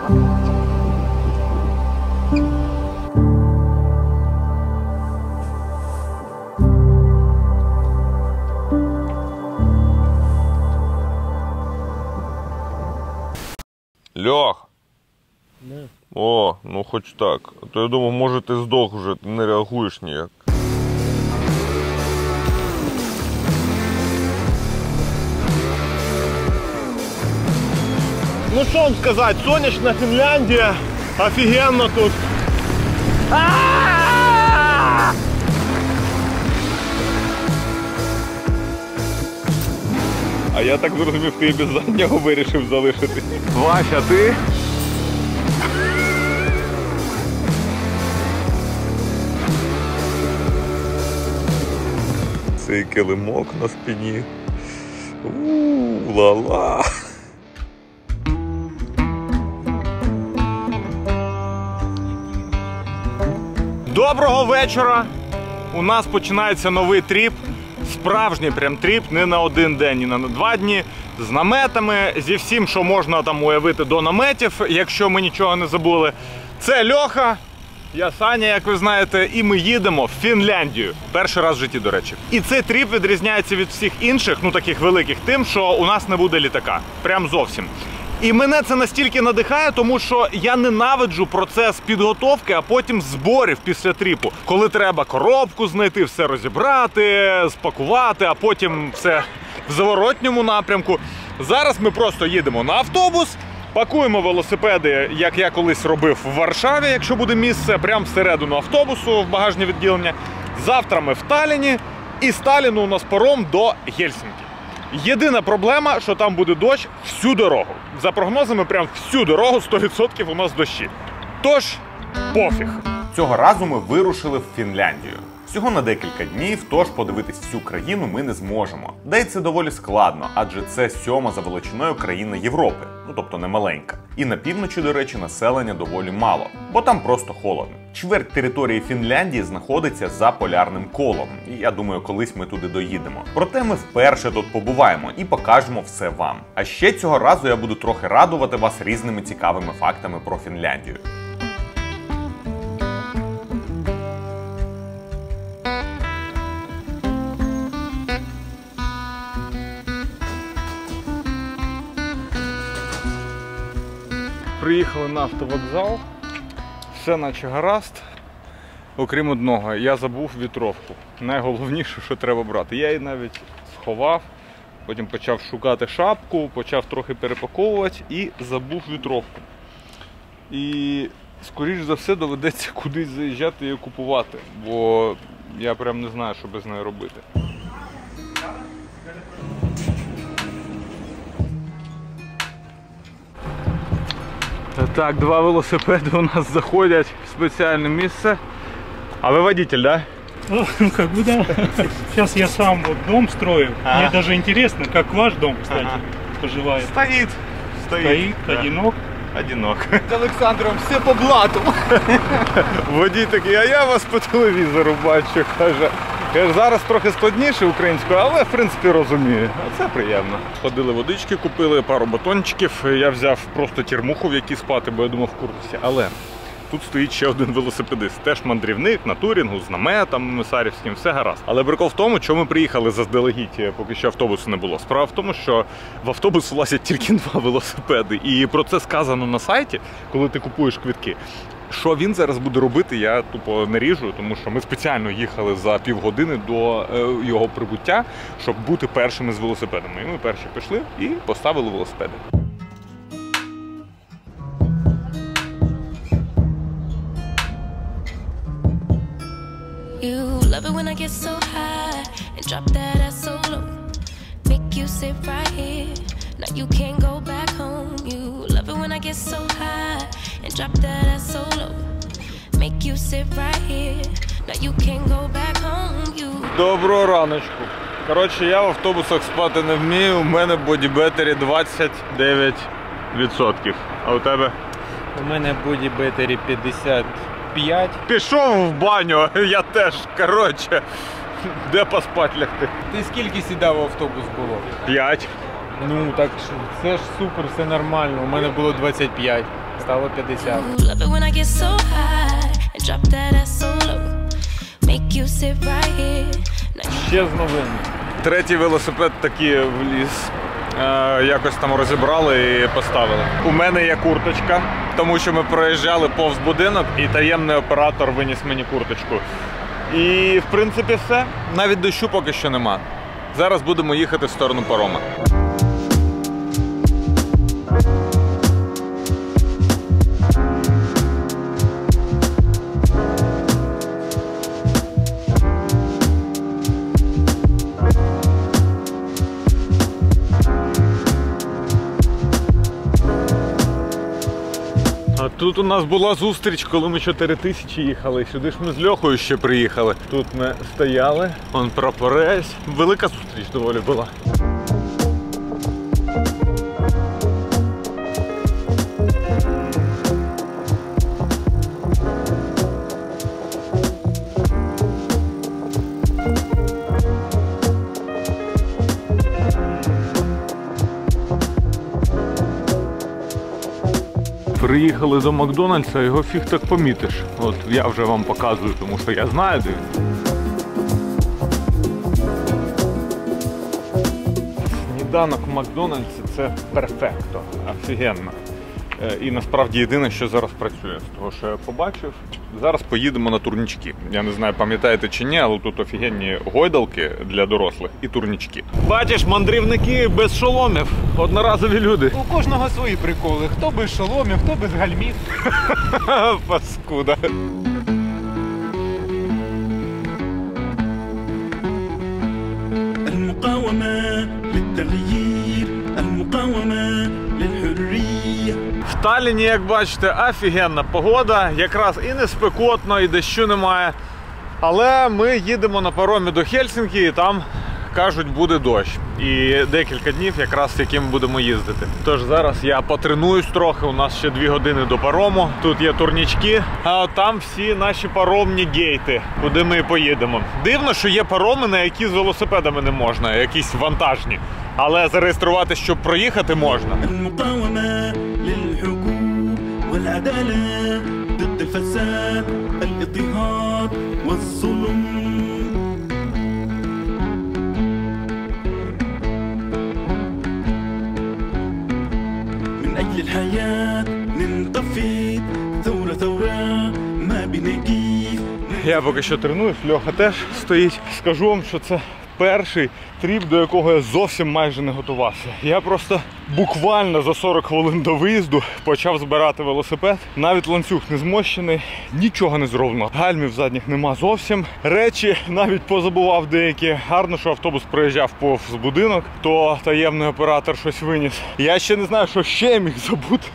Льох! Не. О, ну хоч так. А то я думав, може ти здох вже, ти не реагуєш ніяк. Ну що вам сказати, сонячна Фінляндія, офігенно тут. А я так зрозумів, ти без заднього вирішив залишити. Вася, ти? Цей килимок на спині. Ла-ла. Доброго вечора! У нас починається новий тріп. Справжній прям тріп, не на один день, ні на 2 дні. З наметами, зі всім, що можна там уявити до наметів, якщо ми нічого не забули. Це Льоха, я Саня, як ви знаєте, і ми їдемо в Фінляндію. Перший раз в житті, до речі. І цей тріп відрізняється від всіх інших, ну таких великих, тим, що у нас не буде літака. Прям зовсім. І мене це настільки надихає, тому що я ненавиджу процес підготовки, а потім зборів після тріпу. Коли треба коробку знайти, все розібрати, спакувати, а потім все в зворотньому напрямку. Зараз ми просто їдемо на автобус, пакуємо велосипеди, як я колись робив в Варшаві, якщо буде місце, прямо всередину автобусу, в багажне відділення. Завтра ми в Талліні, і з Талліну у нас паром до Гельсінкі. Єдина проблема, що там буде дощ всю дорогу. За прогнозами, прям всю дорогу 100% у нас дощі. Тож, пофіг. Цього разу ми вирушили в Фінляндію. Всього на декілька днів, тож подивитись всю країну ми не зможемо. Да й це доволі складно, адже це 7-ма за величиною країна Європи, ну тобто не маленька. І на півночі, до речі, населення доволі мало, бо там просто холодно. Чверть території Фінляндії знаходиться за полярним колом, і я думаю, колись ми туди доїдемо. Проте ми вперше тут побуваємо і покажемо все вам. А ще цього разу я буду трохи радувати вас різними цікавими фактами про Фінляндію. Приїхали на автовокзал, все наче гаразд, окрім одного, я забув вітровку. Найголовніше, що треба брати. Я її навіть сховав, потім почав шукати шапку, почав трохи перепаковувати і забув вітровку. І, скоріш за все, доведеться кудись заїжджати і купувати, бо я прям не знаю, що без неї робити. Так, 2 велосипеди у нас заходять в спеціальне місце. А вы водитель, да? Ну, как бы да. Сейчас я сам вот дом строю. Мне даже интересно, как ваш дом, кстати, поживает. Стоит, Да. Одинок. Одинок. З Олександром все по блату. Водій такий, а я вас по телевізору бачу, каже. Зараз трохи складніше українською, але в принципі розумію. А це приємно. Ходили водички, купили пару батончиків. Я взяв просто термуху, в якій спати, бо я думав в куртці. Але тут стоїть ще один велосипедист. Теж мандрівник на турінгу, з наметом мисарівським, все гаразд. Але прикол в тому, що ми приїхали заздалегідь, поки що автобусу не було. Справа в тому, що в автобус влазять тільки 2 велосипеди. І про це сказано на сайті, коли ти купуєш квитки. Що він зараз буде робити, я тупо не ріжу, тому що ми спеціально їхали за півгодини до його прибуття, щоб бути першими з велосипедами. І ми перші пішли і поставили велосипеди. You love it when I get so high and drop that ass so low. Make you sit right here. Now you can't go back home. You love it when I get so high and drop that ass so low. Make you sit right here. Now you can't go back home. You. Доброго раночку. Коротше, я в автобусах спати не вмію. У мене бодібетері 29%. А у тебе? У мене бодібетері 55. Пішов в баню, я теж. Коротше, де поспать лягти? Ти скільки сідав в автобус було? 5. Ну так це ж супер, все нормально. У мене було 25. стало 50. Love it when I get so high and drop that ass so low. Make you sit right here. Now you Ще з новин. Третій велосипед таки вліз. Якось там розібрали і поставили. У мене є курточка, тому що ми проїжджали повз будинок і таємний оператор виніс мені курточку. І, в принципі, все. Навіть дощу поки що нема. Зараз будемо їхати в сторону парома. А тут у нас була зустріч, коли ми 4000 їхали. Сюди ж ми з Льохою ще приїхали. Тут ми стояли, он прапорець. Велика зустріч доволі була. Приїхали до Макдональдса, його фіг так помітиш. От я вже вам показую, тому що я знаю, де він. Сніданок в Макдональдсі – це перфекто, офігенно. І насправді єдине, що зараз працює з того, що я побачив. Зараз поїдемо на турнічки. Я не знаю, пам'ятаєте чи ні, але тут офігенні гойдалки для дорослих і турнічки. Бачиш, мандрівники без шоломів, одноразові люди. У кожного свої приколи. Хто без шоломів, хто без гальмів. Паскуда. المقاومة للتغيير المقاومة للحرية. В Талліні, як бачите, офігенна погода, якраз і не спекотно, і дощу немає. Але ми їдемо на паромі до Хельсінкі, і там, кажуть, буде дощ. І декілька днів якраз яким будемо їздити. Тож зараз я потренуюсь трохи, у нас ще 2 години до парому. Тут є турнічки, а от там всі наші паромні гейти, куди ми поїдемо. Дивно, що є пароми, на які з велосипедами не можна, якісь вантажні. Але зареєструвати, щоб проїхати, можна. المقاومة للحقوق والعدالة ضد الفساد الاضطهاد والظلم. من أجل الحياة ننطفئ ثورة ثورة ما بنقيف. Я поки що тренуюсь, Льоха теж стоїть. Скажу вам, що це перший тріп, до якого я зовсім майже не готувався. Я просто буквально за 40 хвилин до виїзду почав збирати велосипед. Навіть ланцюг не змощений, нічого не зроблено. Гальмів задніх нема зовсім. Речі навіть позабував деякі. Гарно, що автобус проїжджав повз будинок, то таємний оператор щось виніс. Я ще не знаю, що ще я міг забути,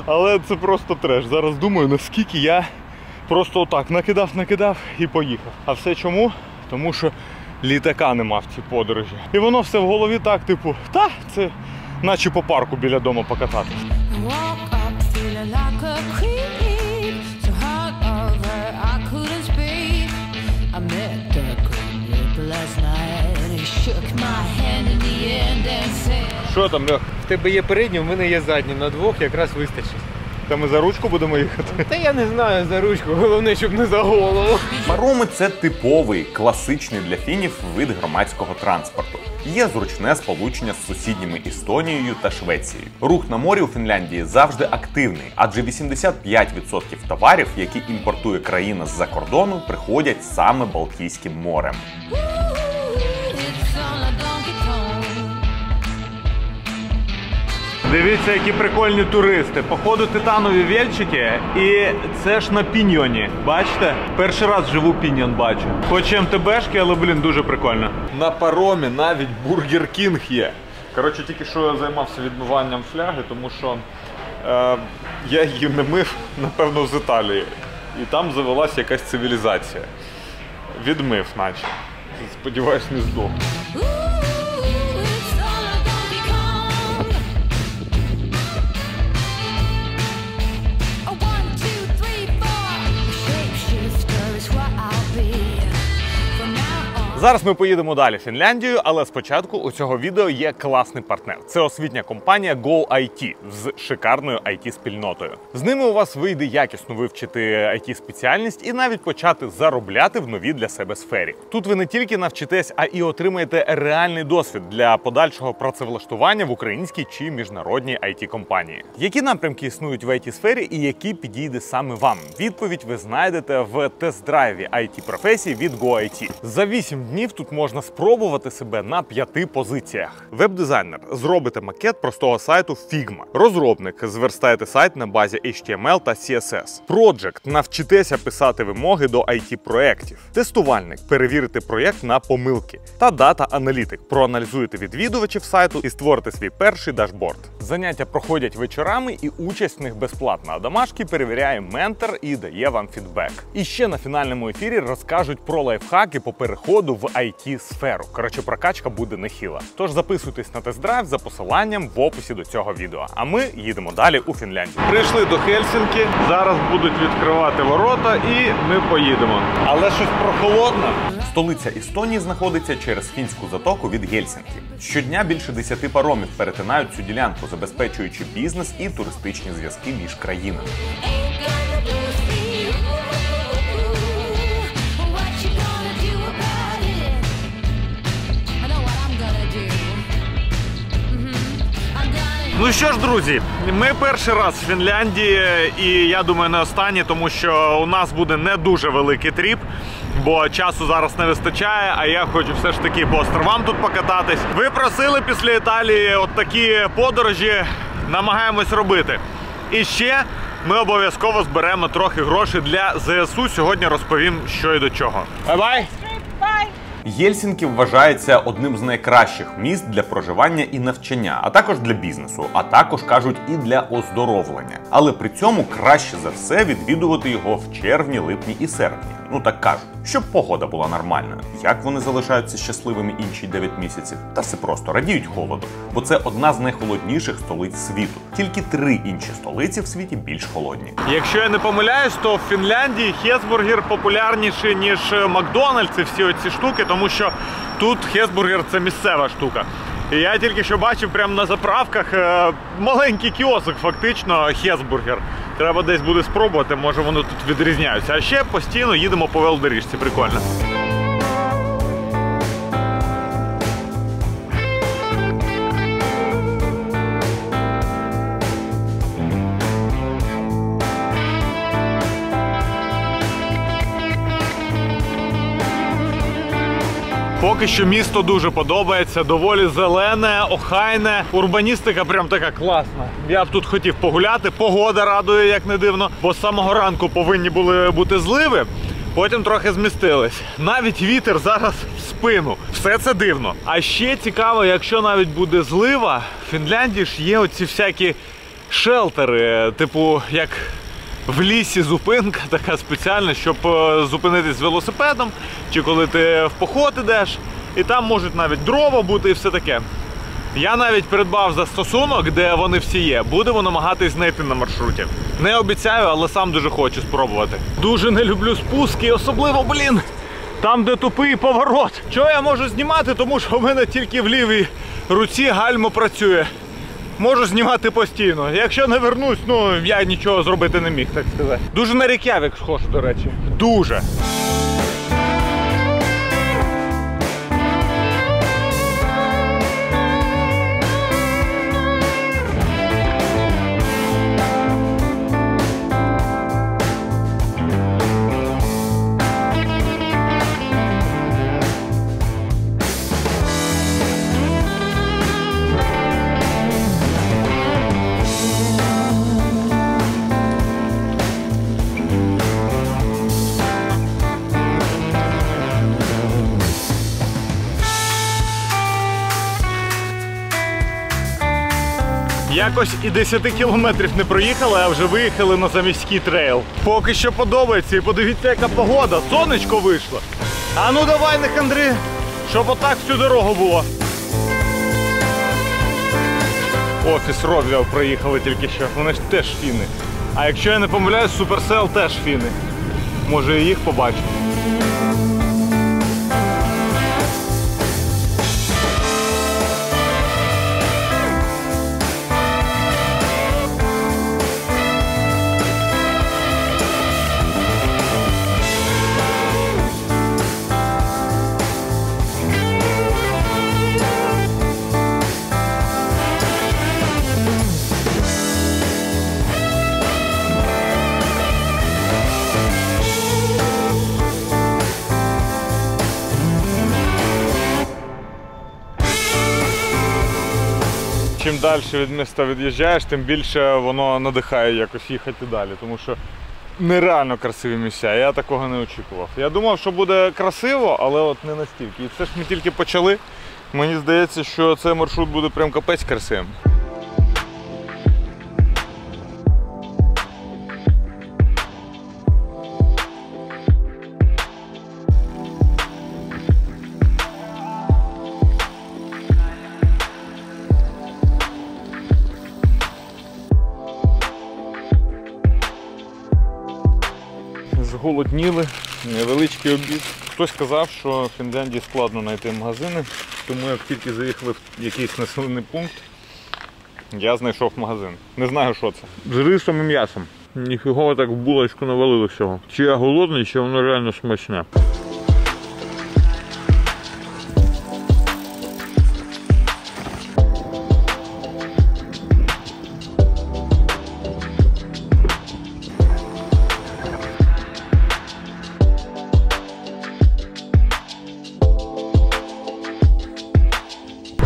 але це просто треш. Зараз думаю, наскільки я просто отак накидав і поїхав. А все чому? Тому що літака нема в цій подорожі. І воно все в голові так, типу, це наче по парку біля дому покататись. walk up feeling like a creep. So hard over, I couldn't speak. I met the Grim Reaper last night, and he shook my hand in the end and said, Що там, Льох? В тебе є передні, в мене є задні. На двох якраз вистачить. Та ми за ручку будемо їхати? Та я не знаю за ручку, головне, щоб не за голову. Пароми – це типовий, класичний для фінів вид громадського транспорту. Є зручне сполучення з сусідніми Естонією та Швецією. Рух на морі у Фінляндії завжди активний, адже 85% товарів, які імпортує країна з-за кордону, приходять саме Балтійським морем. "Ooh, it's on a Donkey Kong." Дивіться, які прикольні туристи. Походу титанові вельчики, і це ж на піньйоні. Бачите? Перший раз живу піньйон бачу. Хоч МТБшки, але, дуже прикольно. На паромі навіть Бургер Кінг є. Коротше, тільки що я займався відмиванням фляги, тому що я її не мив, напевно, з Італії. І там завелася якась цивілізація. Відмив, наче. Сподіваюсь, не здох. Ooh, it's on a Donkey Kong. A 1, 2, 3, 4. Shapeshifter is what I'll be from now on. Зараз ми поїдемо далі в Фінляндію, але спочатку у цього відео є класний партнер. Це освітня компанія GoIT з шикарною IT-спільнотою. З ними у вас вийде якісно вивчити IT-спеціальність і навіть почати заробляти в новій для себе сфері. Тут ви не тільки навчитесь, а і отримаєте реальний досвід для подальшого працевлаштування в українській чи міжнародній IT-компанії. Які напрямки існують в IT-сфері і які підійде саме вам? Відповідь ви знайдете в тест-драйві IT-професій від GoIT. За 8 днів тут можна спробувати себе на 5 позиціях. Веб-дизайнер. Зробите макет простого сайту Figma. Розробник. Зверстаєте сайт на базі HTML та CSS. Проджект. Навчитеся писати вимоги до IT-проєктів. Тестувальник. Перевірите проєкт на помилки. Та дата-аналітик. Проаналізуєте відвідувачів сайту і створите свій перший дашборд. Заняття проходять вечорами і участь в них безплатна, а домашки перевіряє ментор і дає вам фідбек. І ще на фінальному ефірі розкажуть про лайфхаки по переходу в IT-сферу. Коротше, прокачка буде нехила. Тож записуйтесь на тест-драйв за посиланням в описі до цього відео. А ми їдемо далі у Фінляндію. Прийшли до Хельсінкі, зараз будуть відкривати ворота і ми поїдемо. Але щось прохолодно. Столиця Естонії знаходиться через фінську затоку від Гельсінкі. Щодня більше 10 паромів перетинають цю ділянку, забезпечуючи бізнес і туристичні зв'язки між країнами. Ну що ж, друзі, ми перший раз в Фінляндії і я думаю не останній, тому що у нас буде не дуже великий тріп, бо часу зараз не вистачає, а я хочу все ж таки по островам тут покататись. Ви просили після Італії от такі подорожі, намагаємось робити. І ще ми обов'язково зберемо трохи грошей для ЗСУ. Сьогодні розповім, що і до чого. Бай-бай! Гельсінкі вважається одним з найкращих міст для проживання і навчання, а також для бізнесу, а також, кажуть, і для оздоровлення. Але при цьому краще за все відвідувати його в червні, липні і серпні. Ну так кажуть, щоб погода була нормальною. Як вони залишаються щасливими інші 9 місяців? Та все просто, радіють холоду. Бо це одна з найхолодніших столиць світу. Тільки 3 інші столиці в світі більш холодні. Якщо я не помиляюсь, то в Фінляндії хесбургер популярніший, ніж Макдональдс і всі оці штуки, тому що тут хесбургер – це місцева штука. І я тільки що бачив прямо на заправках маленький кіосик, фактично, хесбургер. Треба десь буде спробувати, може вони тут відрізняються. А ще постійно їдемо по велодоріжці, прикольно. Поки що місто дуже подобається, доволі зелене, охайне, урбаністика прям така класна. Я б тут хотів погуляти, погода радує, як не дивно, бо з самого ранку повинні були бути зливи, потім трохи змістились. Навіть вітер зараз в спину. Все це дивно. А ще цікаво, якщо навіть буде злива, в Фінляндії ж є оці всякі шелтери, типу як в лісі зупинка така спеціальна, щоб зупинитись з велосипедом, чи коли ти в поход ідеш, і там можуть навіть дрова бути і все таке. Я навіть придбав застосунок, де вони всі є. Будемо намагатись знайти на маршруті. Не обіцяю, але сам дуже хочу спробувати. Дуже не люблю спуски, особливо, там, де тупий поворот. Чого я можу знімати? Тому що в мене тільки в лівій руці гальмо працює. Можу знімати постійно. Якщо не вернусь, ну, я нічого зробити не міг, так сказати. Дуже на Рейк'явік схож, до речі. Дуже. Якось і 10 кілометрів не проїхали, а вже виїхали на заміський трейл. Поки що подобається, і подивіться, яка погода, сонечко вийшло. А ну давай, не хандри, щоб отак всю дорогу було. Офіс Ровіал проїхали тільки що, вони ж теж фіни. А якщо я не помиляюсь, Суперсел теж фіни. Може і їх побачимо. чим далі від міста від'їжджаєш, тим більше воно надихає якось їхати далі. Тому що нереально красиві місця, я такого не очікував. Я думав, що буде красиво, але от не настільки. І це ж ми тільки почали. Мені здається, що цей маршрут буде прям капець красивим. Зголодніли, невеличкий обід. Хтось сказав, що в Фінляндії складно знайти магазини, тому як тільки заїхали в якийсь населений пункт, я знайшов магазин. Не знаю, що це. З рисом і м'ясом. Ніфігово так в булочку навалили всього. Чи я голодний, чи воно реально смачне.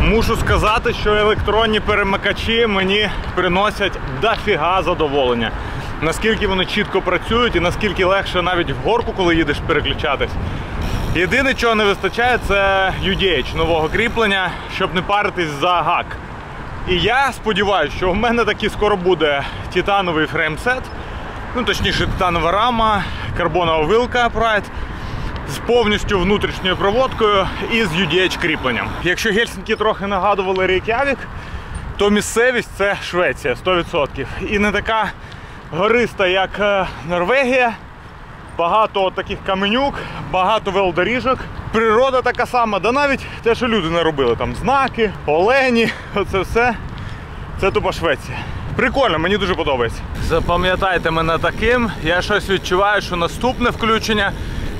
Мушу сказати, що електронні перемикачі мені приносять дофіга задоволення. Наскільки вони чітко працюють і наскільки легше навіть в горку, коли їдеш, переключатись. Єдине, чого не вистачає, це UDH, нового кріплення, щоб не паритись за гак. І я сподіваюся, що в мене таки скоро буде титановий фреймсет, ну точніше титанова рама, карбонова вилка Pride, з повністю внутрішньою проводкою і з UDH кріпленням. Якщо Гельсінкі трохи нагадували Рейк'явік, то місцевість це Швеція 100%. І не така гориста, як Норвегія. Багато таких каменюк, багато велодоріжок. Природа така сама, да навіть те, що люди наробили. Там знаки, олені, оце все. Це тупо Швеція. Прикольно, мені дуже подобається. Запам'ятайте мене таким. Я щось відчуваю, що наступне включення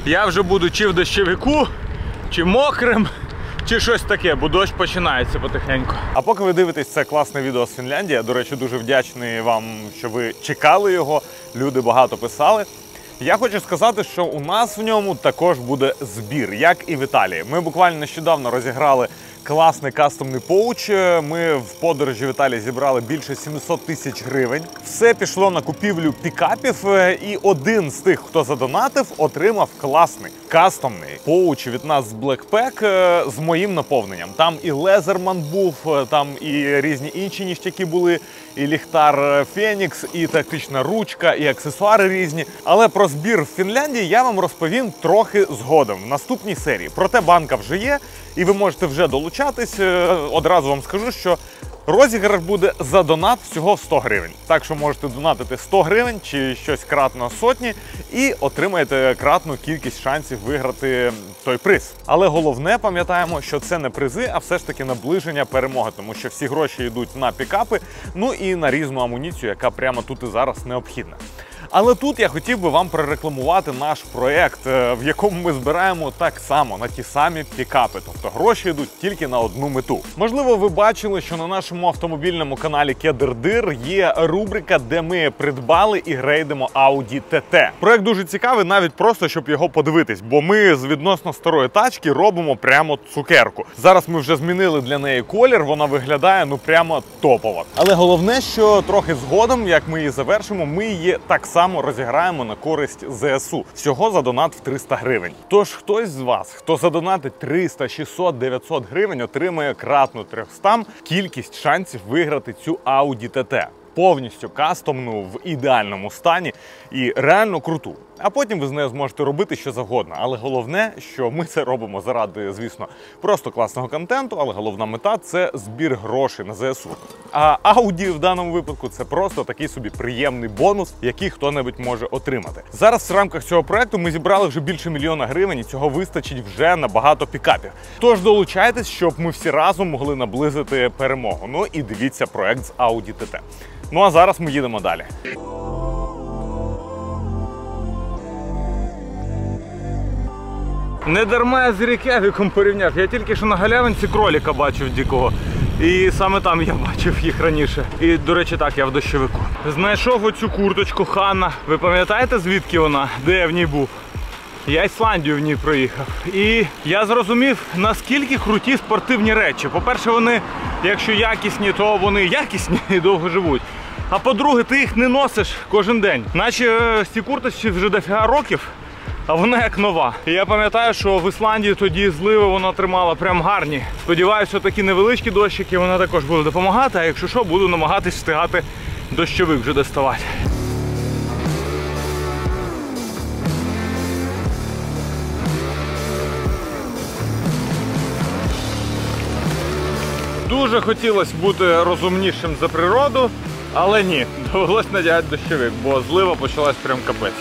я вже буду чи в дощовику, чи мокрим, чи щось таке, бо дощ починається потихеньку. А поки ви дивитесь це класне відео з Фінляндії, я, до речі, дуже вдячний вам, що ви чекали його, люди багато писали. Я хочу сказати, що у нас в ньому також буде збір, як і в Італії. Ми буквально нещодавно розіграли класний кастомний поуч. Ми в подорожі в Італії зібрали більше 700 тисяч гривень. Все пішло на купівлю пікапів, і один з тих, хто задонатив, отримав класний кастомний поуч від нас з Blackpack з моїм наповненням. Там і Лезерман був, там і різні інші ніштяки були, і ліхтар Фенікс, і тактична ручка, і аксесуари різні. Але про збір в Фінляндії я вам розповім трохи згодом в наступній серії. Проте банка вже є, і ви можете вже долучатись. Одразу вам скажу, що розіграш буде за донат всього в 100 гривень. Так що можете донатити 100 гривень чи щось кратно сотні і отримаєте кратну кількість шансів виграти той приз. Але головне, пам'ятаємо, що це не призи, а все ж таки наближення перемоги, тому що всі гроші йдуть на пікапи, ну і на різну амуніцію, яка прямо тут і зараз необхідна. Але тут я хотів би вам прорекламувати наш проєкт, в якому ми збираємо так само на ті самі пікапи. Тобто гроші йдуть тільки на одну мету. Можливо, ви бачили, що на нашому автомобільному каналі Кедр-Дир є рубрика, де ми придбали і грейдимо Audi TT. Проєкт дуже цікавий, навіть просто, щоб його подивитись, бо ми з відносно старої тачки робимо прямо цукерку. Зараз ми вже змінили для неї колір, вона виглядає ну прямо топово. Але головне, що трохи згодом, як ми її завершимо, ми її так само розіграємо на користь ЗСУ. Всього за донат в 300 гривень. Тож хтось з вас, хто задонатить 300, 600, 900 гривень, отримає кратну 300 кількість шансів виграти цю Audi TT. Повністю кастомну, в ідеальному стані і реально круту. А потім ви з нею зможете робити що завгодно. Але головне, що ми це робимо заради, звісно, просто класного контенту, але головна мета – це збір грошей на ЗСУ. А Audi в даному випадку – це просто такий собі приємний бонус, який хто-небудь може отримати. Зараз в рамках цього проекту ми зібрали вже більше 1 мільйона гривень, і цього вистачить вже на багато пікапів. Тож долучайтесь, щоб ми всі разом могли наблизити перемогу. Ну і дивіться проект з Audi TT. Ну а зараз ми їдемо далі. Не дарма я з Рейк'явіком порівняв. Я тільки що на галявинці кроліка бачив дикого. І саме там я бачив їх раніше. І, до речі, так, я в дощовику. Знайшов оцю курточку Ханна. Ви пам'ятаєте, звідки вона? Де я в ній був? Я Ісландію в ній проїхав. І я зрозумів, наскільки круті спортивні речі. По-перше, вони якщо якісні, то вони якісні і довго живуть. А по-друге, ти їх не носиш кожен день. Наче ці курточці вже дофіга років, а вона як нова. І я пам'ятаю, що в Ісландії тоді зливи вона тримала прям гарні. Сподіваюся, такі невеличкі дощики вона також буде допомагати, а якщо що, буду намагатись встигати дощовик вже доставати. Дуже хотілося бути розумнішим за природу, але ні, довелось надягати дощовик, бо злива почалась прям капець.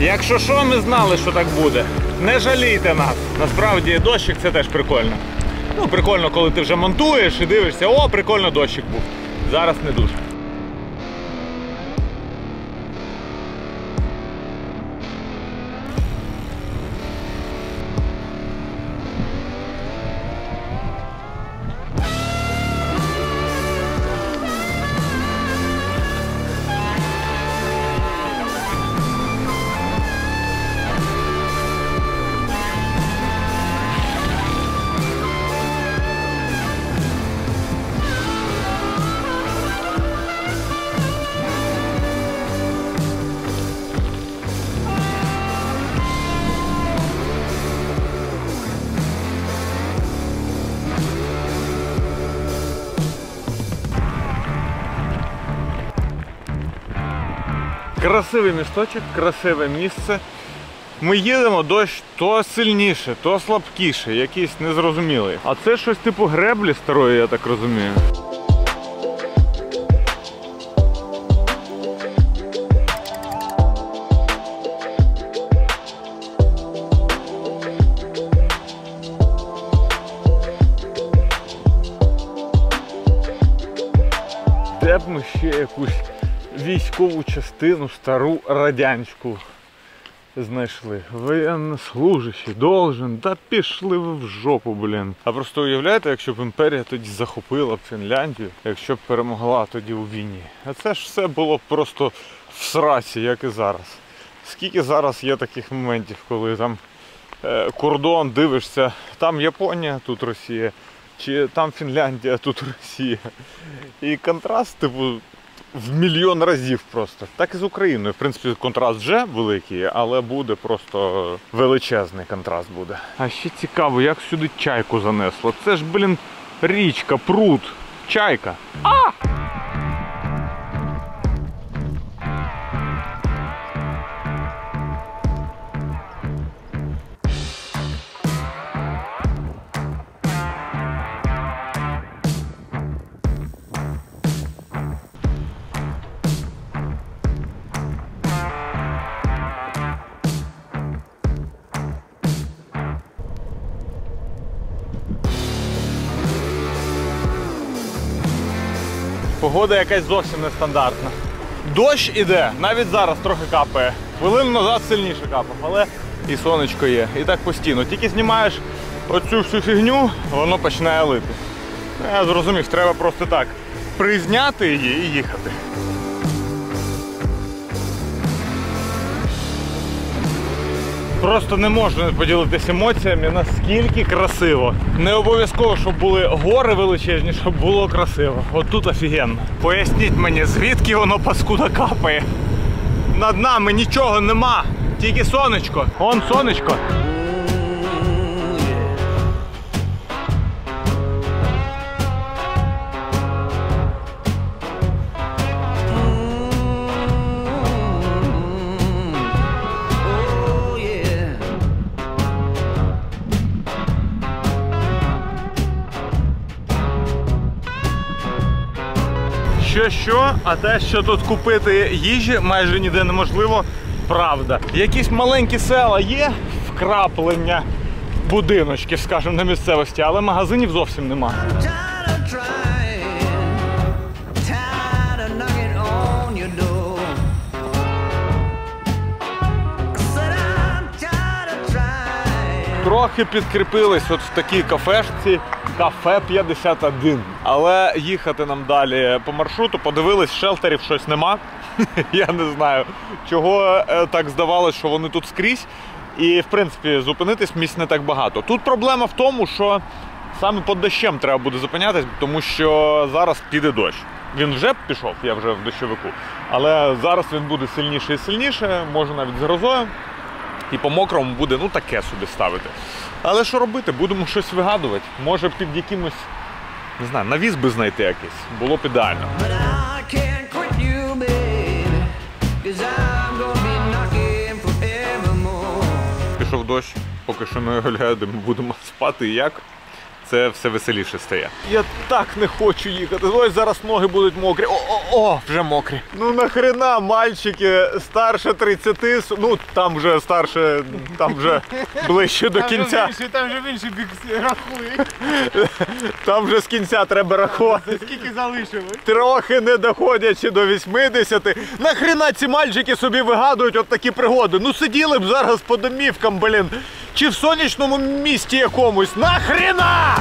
Якщо що, ми знали, що так буде. Не жалійте нас. Насправді дощик це теж прикольно. Ну, прикольно, коли ти вже монтуєш і дивишся, о, прикольно дощик був. Зараз не дуже. Красивий місточок, красиве місце. Ми їдемо, дощ то сильніше, то слабкіше, якийсь незрозумілий. А це щось типу греблі старої, я так розумію. Де б ми ще якусь військову частину, стару радянську знайшли. Воєннослужащий, должен, да пішли ви в жопу, блін. А просто уявляєте, якщо б імперія тоді захопила б Фінляндію, якщо б перемогла тоді у війні. А це ж все було б просто в сраці, як і зараз. Скільки зараз є таких моментів, коли там кордон, дивишся, там Японія, тут Росія, чи там Фінляндія, тут Росія. І контраст, типу, в мільйон разів просто. Так і з Україною. В принципі, контраст вже великий, але буде просто величезний контраст буде. А ще цікаво, як сюди чайку занесло. Це ж, блін, річка, пруд, чайка. А! Погода якась зовсім нестандартна. Дощ іде, навіть зараз трохи капає. Хвилину назад сильніше капав, але і сонечко є. І так постійно. Тільки знімаєш оцю всю фігню, воно починає лити. Я зрозумів, треба просто так призняти її і їхати. Просто не можу не поділитися емоціями, наскільки красиво. Не обов'язково, щоб були гори величезні, щоб було красиво. От тут офігенно. Поясніть мені, звідки воно паскуда капає? Над нами нічого нема, тільки сонечко. Вон сонечко. Що, а те, що тут купити їжі майже ніде неможливо, правда. Якісь маленькі села є, вкраплення будиночків, скажімо, на місцевості, але магазинів зовсім нема. Трохи підкріпились от в такій кафешці, кафе 51. Але їхати нам далі по маршруту, подивились, шелтерів щось нема. Я не знаю, чого так здавалося, що вони тут скрізь. І, в принципі, зупинитись місць не так багато. Тут проблема в тому, що саме під дощем треба буде зупинятись, тому що зараз піде дощ. Він вже пішов, я вже в дощовику, але зараз він буде сильніше і сильніше, може навіть з грозою. І по мокрому буде, ну, таке собі ставити. Але що робити? Будемо щось вигадувати. Може під якимось, не знаю, навіс би знайти якийсь. Було б ідеально. Пішов дощ, поки що не уявляю, де ми будемо спати і як. Це все веселіше стає. Я так не хочу їхати. Ось зараз ноги будуть мокрі. О, вже мокрі. Ну нахрена мальчики старше 30, ну там вже старше, там вже ближче до кінця. Там вже в інший бік рахує. Там вже з кінця треба рахувати. Скільки залишилось? Трохи не доходячи до 80. Нахрена ці мальчики собі вигадують от такі пригоди? Ну сиділи б зараз по домівкам, блін. Чи в сонячному місті якомусь. Нахрена!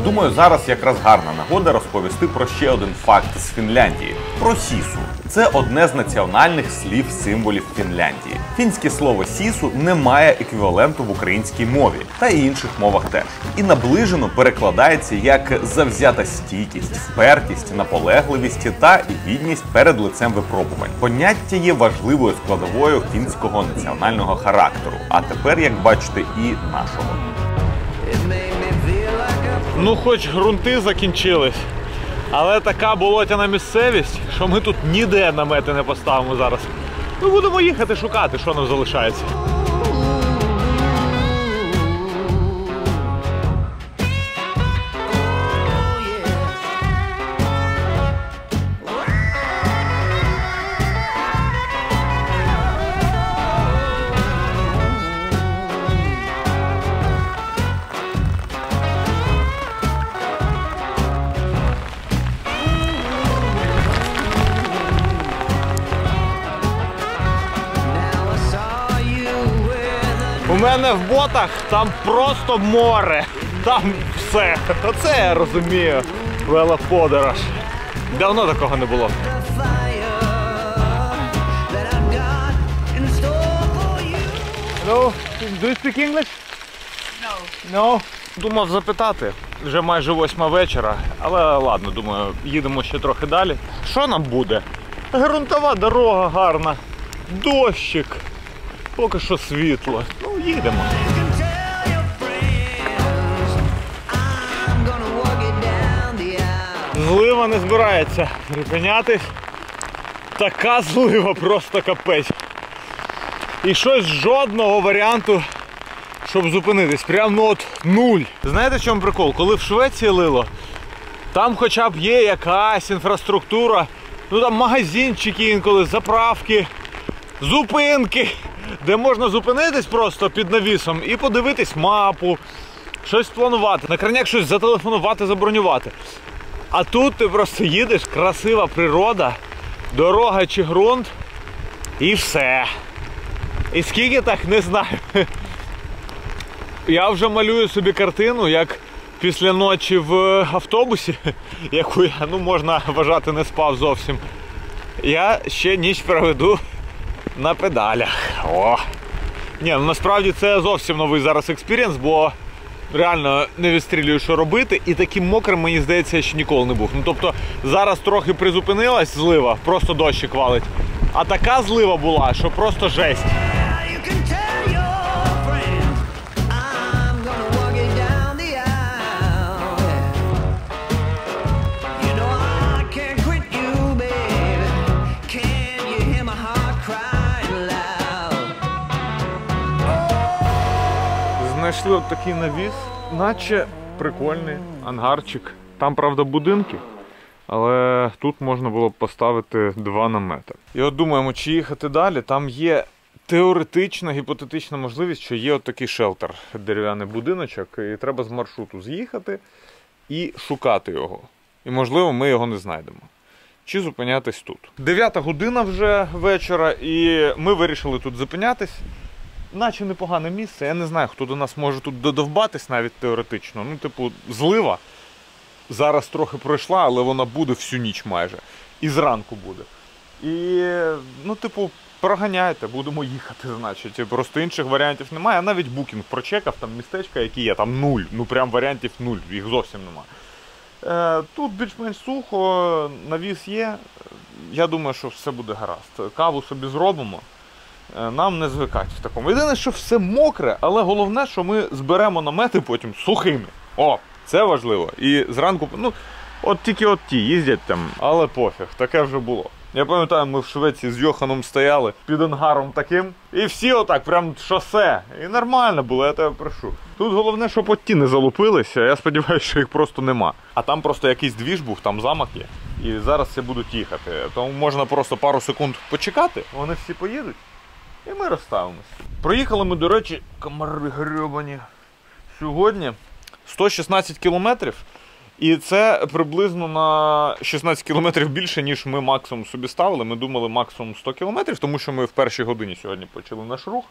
Думаю, зараз якраз гарна нагода розповісти про ще один факт з Фінляндії – про сісу. Це одне з національних слів-символів Фінляндії. Фінське слово сісу не має еквіваленту в українській мові, та й інших мовах теж. І наближено перекладається як завзята стійкість, впертість, наполегливість та гідність перед лицем випробувань. Поняття є важливою складовою фінського національного характеру, а тепер, як бачите, і нашого. Ну, хоч ґрунти закінчились, але така болотяна місцевість, що ми тут ніде намети не поставимо зараз. Ми будемо їхати шукати, що нам залишається. У мене в ботах там просто море. Там все. Оце я розумію. Велоподорож. Давно такого не було. Hello, do you speak English? No. Думав запитати. Вже майже 8 вечора. Але ладно, думаю, їдемо ще трохи далі. Що нам буде? Ґрунтова дорога гарна. Дощик. Поки що світло. Ну, їдемо. Злива не збирається припинятись. Така злива, просто капець. І щось жодного варіанту, щоб зупинитись. Прям ну от нуль. Знаєте, в чому прикол? Коли в Швеції лило, там хоча б є якась інфраструктура, ну там магазинчики інколи, заправки, зупинки, де можна зупинитись просто під навісом і подивитись мапу, щось планувати, на крайняк щось зателефонувати, забронювати. А тут ти просто їдеш, красива природа, дорога чи ґрунт і все. І скільки так, не знаю. Я вже малюю собі картину, як після ночі в автобусі, яку я, ну, можна вважати, не спав зовсім, я ще ніч проведу на педалях. О! Ні, ну насправді це зовсім новий зараз експірієнс, бо реально не відстрілюю, що робити, і таким мокрим, мені здається, я ще ніколи не був. Ну, тобто, зараз трохи призупинилась злива, просто дощик валить, а така злива була, що просто жесть. Знайшли от такий навіс, наче прикольний ангарчик. Там, правда, будинки, але тут можна було б поставити 2 намети. І от думаємо, чи їхати далі. Там є теоретична, гіпотетична можливість, що є от такий шелтер, дерев'яний будиночок, і треба з маршруту з'їхати і шукати його. І, можливо, ми його не знайдемо. Чи зупинятись тут. 9 година вже вечора, і ми вирішили тут зупинятись. Наче непогане місце, я не знаю, хто до нас може тут додовбатись навіть теоретично. Ну, типу, злива. зараз трохи пройшла, але вона буде всю ніч майже. І зранку буде. І, ну, типу, проганяйте, будемо їхати, значить. Просто інших варіантів немає. Я навіть букінг прочекав, там містечка, які є, там 0. Ну, прям варіантів 0, їх зовсім немає. Тут більш-менш сухо, навіс є. Я думаю, що все буде гаразд. Каву собі зробимо. Нам не звикати в такому. Єдине, що все мокре, але головне, що ми зберемо намети потім сухими. О, це важливо. І зранку, ну, от тільки от ті їздять там, але пофіг, таке вже було. Я пам'ятаю, ми в Швеції з Йоханом стояли під ангаром таким, і всі отак, прям шосе. І нормально було, я тебе прошу. Тут головне, щоб от ті не залупилися, я сподіваюся, що їх просто нема. А там просто якийсь двіж був, там замах є. І зараз всі будуть їхати. Тому можна просто пару секунд почекати, вони всі поїдуть. І ми розставимося. Проїхали ми, до речі, комари гребані, сьогодні 116 кілометрів. І це приблизно на 16 кілометрів більше, ніж ми максимум собі ставили. Ми думали максимум 100 кілометрів, тому що ми в першій годині сьогодні почали наш рух.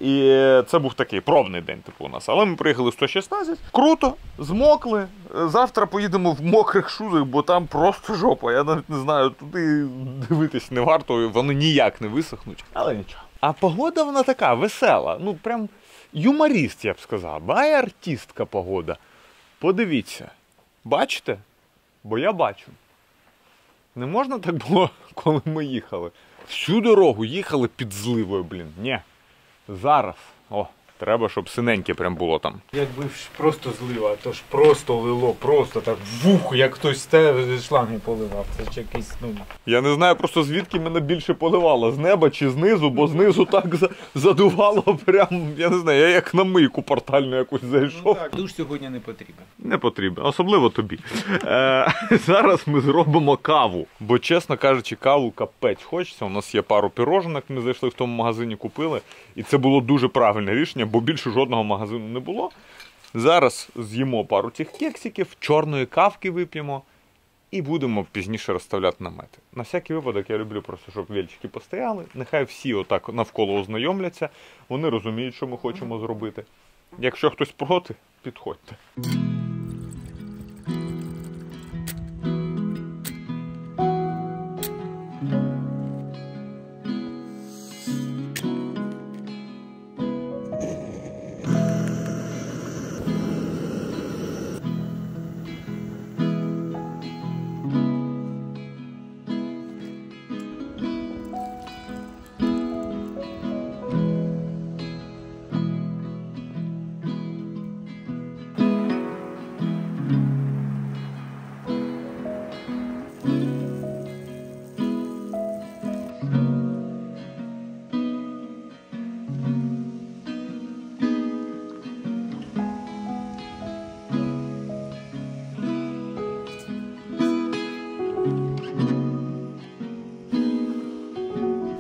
І це був такий пробний день типу у нас. Але ми приїхали 116. Круто, змокли. Завтра поїдемо в мокрих шузах, бо там просто жопа. Я навіть не знаю, туди дивитись не варто, вони ніяк не висохнуть. Але нічого. А погода вона така весела, ну прям юморіст, я б сказав. А й артистка погода. Подивіться. Бачите? Бо я бачу. Не можна так було, коли ми їхали. Всю дорогу їхали під зливою, блін. Ні. Зараз. О, треба, щоб синеньке прям було там. Якби ж просто злива, то ж просто лило, просто так вух, як хтось те шланги поливав. Це ж якийсь, ну... Я не знаю просто звідки мене більше поливало, з неба чи знизу, бо знизу так задувало прям, я не знаю, я як на мийку портальну якусь зайшов. Ну, так, душ сьогодні не потрібен. Не потрібно, особливо тобі. Зараз ми зробимо каву, бо, чесно кажучи, каву капець хочеться. У нас є пару піроженок, ми зайшли в тому магазині, купили. І це було дуже правильне рішення, бо більше жодного магазину не було. Зараз з'їмо пару цих кексиків, чорної кавки вип'ємо і будемо пізніше розставляти намети. На всякий випадок я люблю просто, щоб вельчики постояли. Нехай всі отак навколо ознайомляться, вони розуміють, що ми хочемо зробити. Якщо хтось проти, підходьте.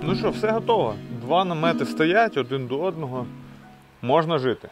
Ну що, все готово. 2 намети стоять один до одного. Можна жити.